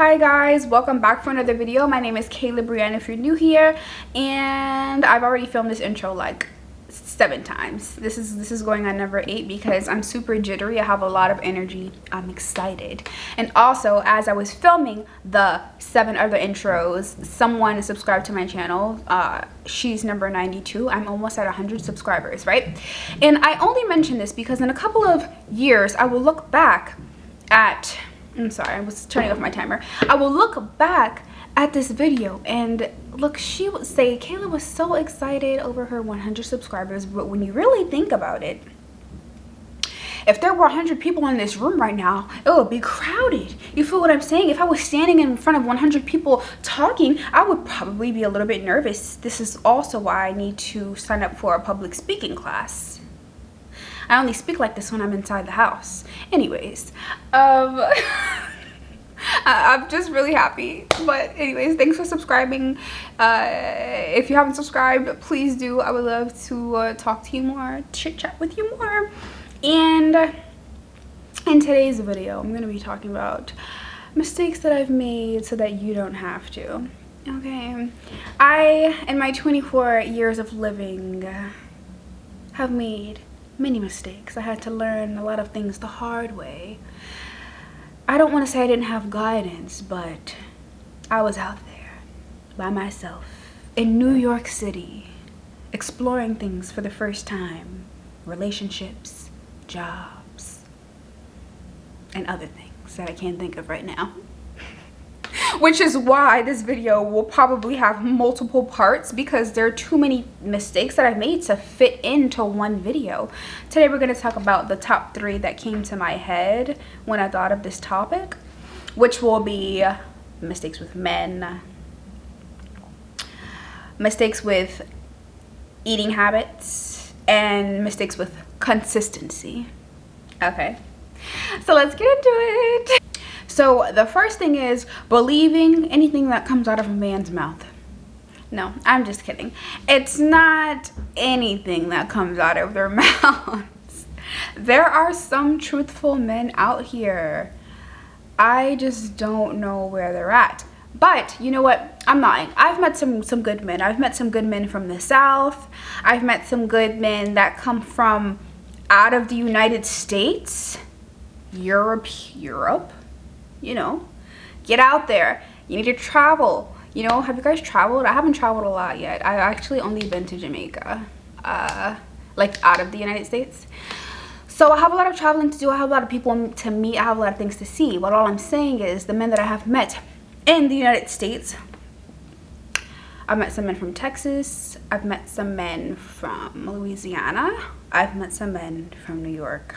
Hi guys, welcome back for another video. My name is Kaylaa.brianne if you're new here, and I've already filmed this intro like 7 times. This is going on number 8 because I'm super jittery. I have a lot of energy. I'm excited. And also, as I was filming the 7 other intros, someone subscribed to my channel. She's number 92. I'm almost at 100 subscribers, right? And I only mention this because in a couple of years I will look back at, I'm sorry, I was turning off my timer. I will look back at this video and look, she would say Kaylaa was so excited over her 100 subscribers, but when you really think about it, if there were 100 people in this room right now, it would be crowded. You feel what I'm saying? If I was standing in front of 100 people talking, I would probably be a little bit nervous. This is also why I need to sign up for a public speaking class. I only speak like this when I'm inside the house. Anyways, I'm just really happy. But anyways, thanks for subscribing. If you haven't subscribed, please do. I would love to talk to you more, chit chat with you more. And in today's video, I'm going to be talking about mistakes that I've made so that you don't have to. Okay, I, in my 24 years of living, have made many mistakes. I had to learn a lot of things the hard way. I don't want to say I didn't have guidance, but I was out there by myself in New York City, exploring things for the first time, relationships, jobs, and other things that I can't think of right now. Which is why this video will probably have multiple parts, because there are too many mistakes that I've made to fit into one video. Today we're going to talk about the top 3 that came to my head when I thought of this topic, which will be mistakes with men, mistakes with eating habits, and mistakes with consistency. Okay, so let's get into it. So the first thing is believing anything that comes out of a man's mouth. No, I'm just kidding. It's not anything that comes out of their mouths. There are some truthful men out here. I just don't know where they're at. But you know what? I'm lying. I've met some good men. I've met some good men from the South. I've met some good men that come from out of the United States, Europe. You know, get out there. You need to travel. You know, have you guys traveled? I haven't traveled a lot yet. I actually only been to Jamaica, like out of the United States. So I have a lot of traveling to do. I have a lot of people to meet. I have a lot of things to see. But all I'm saying is the men that I have met in the United States, I've met some men from Texas. I've met some men from Louisiana. I've met some men from New York.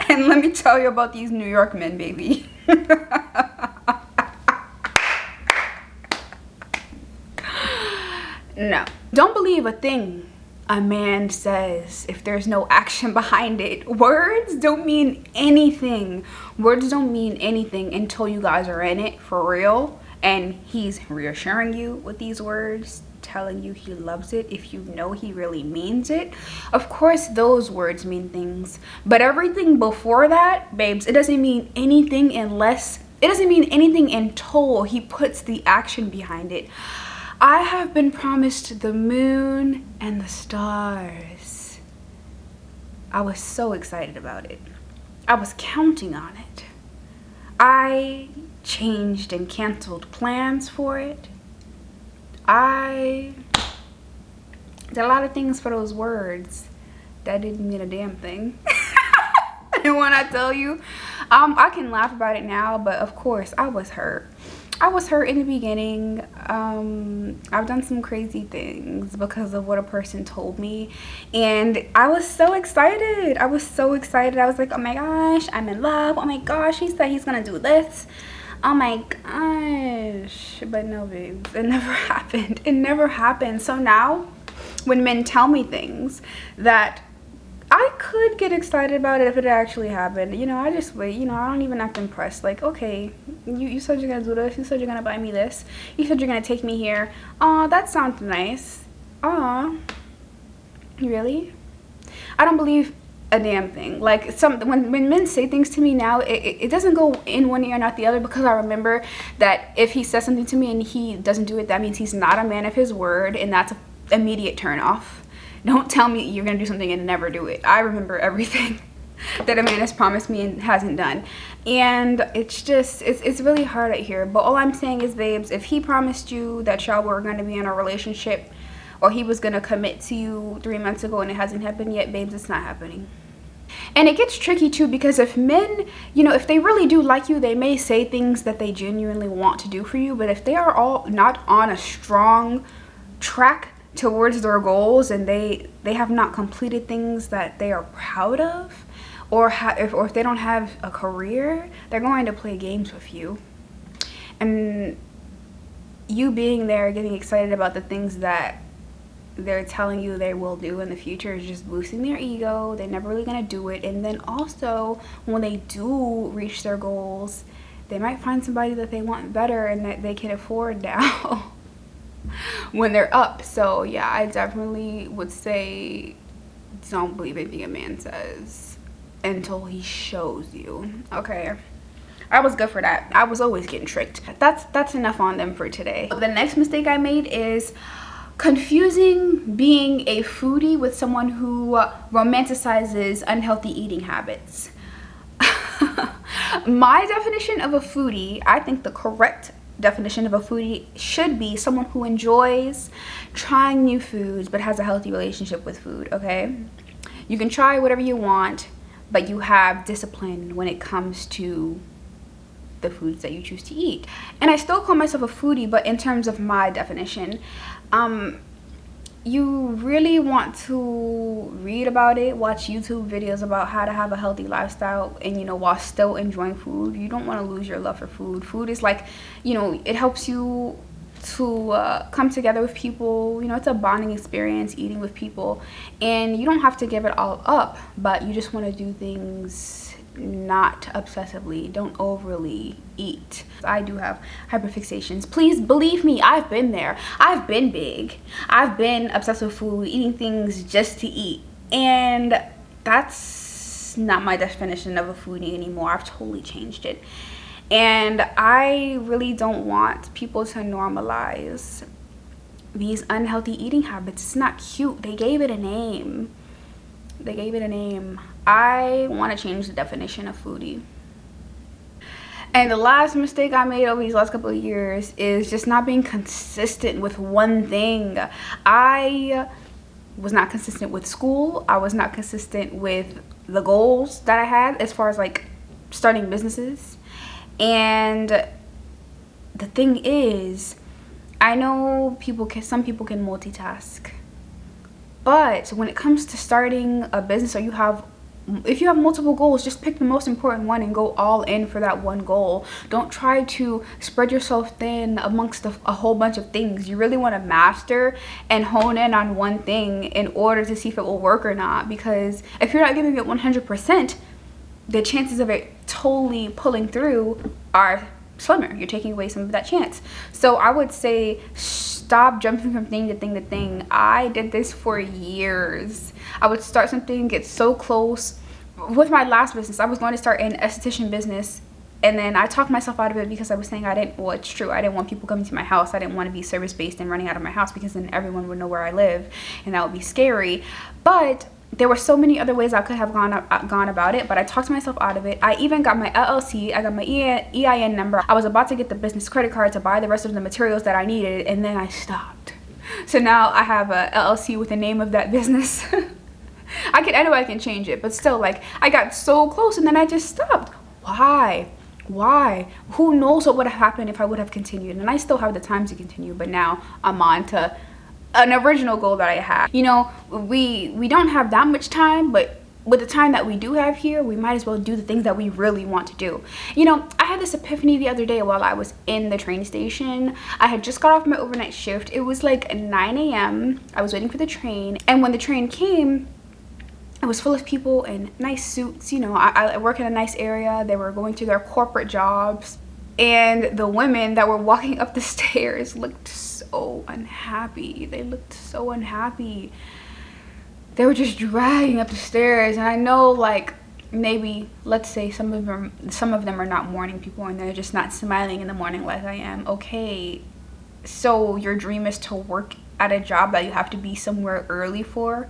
And let me tell you about these New York men, baby. No, don't believe a thing a man says if there's no action behind it. Words don't mean anything. Words don't mean anything until you guys are in it for real and he's reassuring you with these words, telling you he loves it. If you know he really means it, of course those words mean things, but everything before that, babes, it doesn't mean anything until he puts the action behind it. I have been promised the moon and the stars. I was so excited about it. I was counting on it. I changed and canceled plans for it. I did a lot of things for those words that didn't mean a damn thing. And when I tell you, I can laugh about it now, but of course I was hurt. I was hurt in the beginning. I've done some crazy things because of what a person told me, and I was so excited. I was like, oh my gosh, I'm in love. Oh my gosh, he said he's gonna do this. Oh my gosh. But no, babes, it never happened. It never happened. So now when men tell me things that I could get excited about it if it actually happened, you know, I just wait. You know, I don't even act impressed. Like, okay, you said you're gonna do this. You said you're gonna buy me this. You said you're gonna take me here. Aw, that sounds nice. Aw, really? I don't believe a damn thing. Like when men say things to me now, it doesn't go in one ear and out the other, because I remember that if he says something to me and he doesn't do it, that means he's not a man of his word, and that's an immediate turn off. Don't tell me you're gonna do something and never do it. I remember everything that a man has promised me and hasn't done, and it's just it's really hard out here. But all I'm saying is, babes, if he promised you that y'all were going to be in a relationship, or he was going to commit to you 3 months ago and it hasn't happened yet, babes, it's not happening. And it gets tricky too, because if men, you know, if they really do like you, they may say things that they genuinely want to do for you, but if they are all not on a strong track towards their goals, and they have not completed things that they are proud of, or if they don't have a career, they're going to play games with you. And you being there, getting excited about the things that they're telling you they will do in the future, is just boosting their ego. They're never really gonna do it. And then also, when they do reach their goals, they might find somebody that they want better and that they can afford now when they're up. So yeah, I definitely would say don't believe anything a man says until he shows you. Okay, I was good for that. I was always getting tricked. That's enough on them for today. The next mistake I made is confusing being a foodie with someone who romanticizes unhealthy eating habits. My definition of a foodie, I think the correct definition of a foodie should be someone who enjoys trying new foods but has a healthy relationship with food. Okay, you can try whatever you want, but you have discipline when it comes to the foods that you choose to eat. And I still call myself a foodie, but in terms of my definition, you really want to read about it, watch YouTube videos about how to have a healthy lifestyle, and you know, while still enjoying food. You don't want to lose your love for food. Food is like, you know, it helps you to come together with people. You know, it's a bonding experience eating with people, and you don't have to give it all up, but you just want to do things not obsessively. Don't overly eat. I do have hyperfixations. Please believe me, I've been there. I've been big. I've been obsessed with food, eating things just to eat, and that's not my definition of a foodie anymore. I've totally changed it. And I really don't want people to normalize these unhealthy eating habits. It's not cute. They gave it a name. They gave it a name. I want to change the definition of foodie. And the last mistake I made over these last couple of years is just not being consistent with one thing. I was not consistent with school. I was not consistent with the goals that I had as far as like starting businesses. And the thing is, I know some people can multitask, but when it comes to starting a business, or if you have multiple goals, just pick the most important one and go all in for that one goal. Don't try to spread yourself thin amongst a whole bunch of things. You really want to master and hone in on one thing in order to see if it will work or not, because if you're not giving it 100%, the chances of it totally pulling through are slimmer. You're taking away some of that chance. So I would say stop jumping from thing to thing to thing. I did this for years. I would start something, get so close. With my last business, I was going to start an esthetician business, and then I talked myself out of it because I was saying well, it's true. I didn't want people coming to my house. I didn't want to be service-based and running out of my house, because then everyone would know where I live, and that would be scary. But there were so many other ways I could have gone about it, but I talked myself out of it. I even got my LLC. I got my EIN number. I was about to get the business credit card to buy the rest of the materials that I needed, and then I stopped. So now I have a LLC with the name of that business. I know I can change it, but still, like, I got so close and then I just stopped. Why? Who knows what would have happened if I would have continued? And I still have the time to continue, but now I'm on to an original goal that I had. You know, we don't have that much time, but with the time that we do have here, we might as well do the things that we really want to do. You know, I had this epiphany the other day while I was in the train station. I had just got off my overnight shift. It was like 9 a.m. I was waiting for the train, and when the train came, it was full of people in nice suits. You know, I work in a nice area. They were going to their corporate jobs, and the women that were walking up the stairs looked so unhappy. They looked so unhappy. And I was like, oh my gosh, they were just dragging up the stairs. And I know, like, maybe, let's say some of them are not morning people and they're just not smiling in the morning like I am. Okay, so your dream is to work at a job that you have to be somewhere early for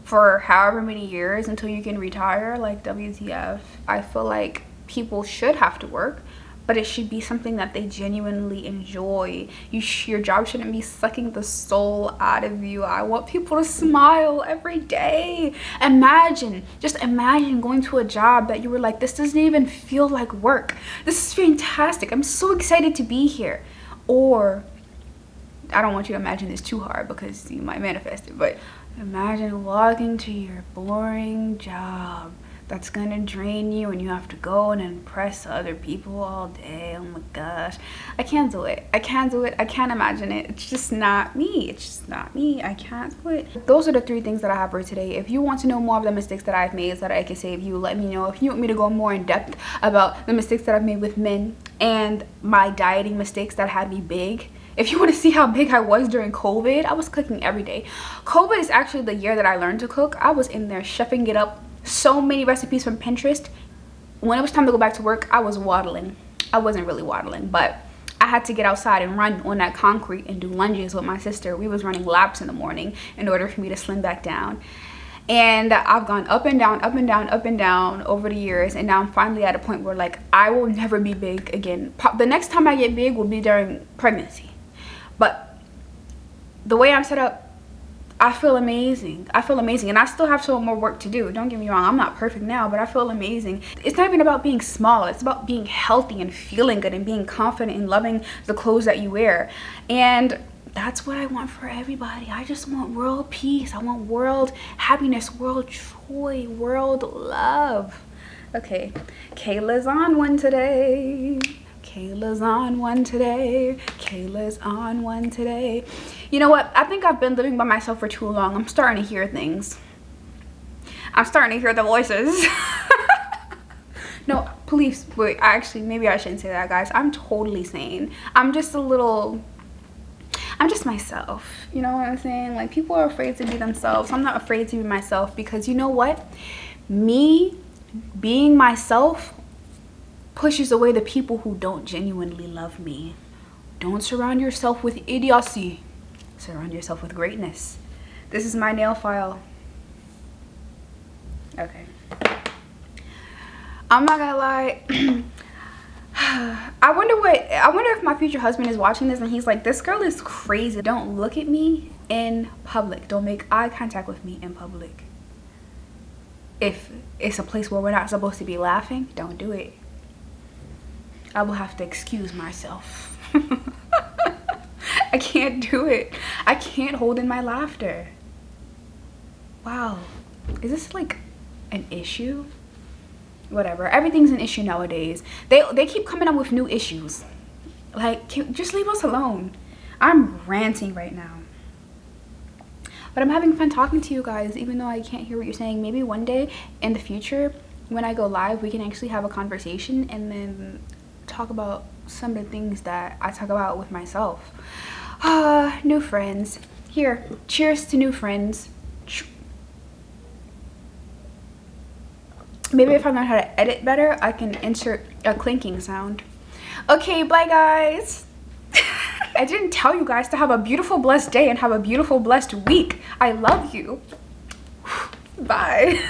however many years until you can retire? Like, WTF. I feel like people should have to work, but it should be something that they genuinely enjoy. Your job shouldn't be sucking the soul out of you. I want people to smile every day. Just imagine going to a job that you were like, this doesn't even feel like work. This is fantastic. I'm so excited to be here. Or, I don't want you to imagine this too hard because you might manifest it, but imagine walking to your boring job that's gonna drain you and you have to go and impress other people all day. Oh my gosh, I can't do it. I can't do it. I can't imagine it. It's just not me. It's just not me. I can't do it. Those are the 3 things that I have for today. If you want to know more of the mistakes that I've made so that I can save you, let me know. If you want me to go more in depth about the mistakes that I've made with men and my dieting mistakes that had me big, if you want to see how big I was during COVID, I was cooking every day. COVID is actually the year that I learned to cook. I was in there chefing it up. So many recipes from Pinterest. When it was time to go back to work, I was waddling. I wasn't really waddling, but I had to get outside and run on that concrete and do lunges with my sister. We was running laps in the morning in order for me to slim back down. And I've gone up and down, up and down, up and down over the years. And now I'm finally at a point where, like, I will never be big again. The next time I get big will be during pregnancy. But the way I'm set up, I feel amazing. I feel amazing. And I still have some more work to do. Don't get me wrong. I'm not perfect now, but I feel amazing. It's not even about being small. It's about being healthy and feeling good and being confident and loving the clothes that you wear. And that's what I want for everybody. I just want world peace. I want world happiness, world joy, world love. Okay, Kaylaa's on one today. Kaylaa's on one today. Kaylaa's on one today. You know what? I think I've been living by myself for too long. I'm starting to hear things. I'm starting to hear the voices. No, please, wait, actually, maybe I shouldn't say that, guys. I'm totally sane. I'm just myself. You know what I'm saying? Like, people are afraid to be themselves. I'm not afraid to be myself because you know what? Me being myself pushes away the people who don't genuinely love me. Don't surround yourself with idiocy. Surround yourself with greatness. This is my nail file. Okay. I'm not gonna lie. I wonder if my future husband is watching this and he's like, this girl is crazy. Don't look at me in public. Don't make eye contact with me in public. If it's a place where we're not supposed to be laughing, don't do it. I will have to excuse myself. I can't do it. I can't hold in my laughter. Wow. Is this like an issue? Whatever. Everything's an issue nowadays. They keep coming up with new issues. Like, just leave us alone. I'm ranting right now. But I'm having fun talking to you guys, even though I can't hear what you're saying. Maybe one day in the future, when I go live, we can actually have a conversation and then talk about some of the things that I talk about with myself. New friends. Here, cheers to new friends. Maybe if I learn how to edit better, I can insert a clinking sound. Okay, bye guys. I didn't tell you guys to have a beautiful, blessed day and have a beautiful, blessed week. I love you. Bye.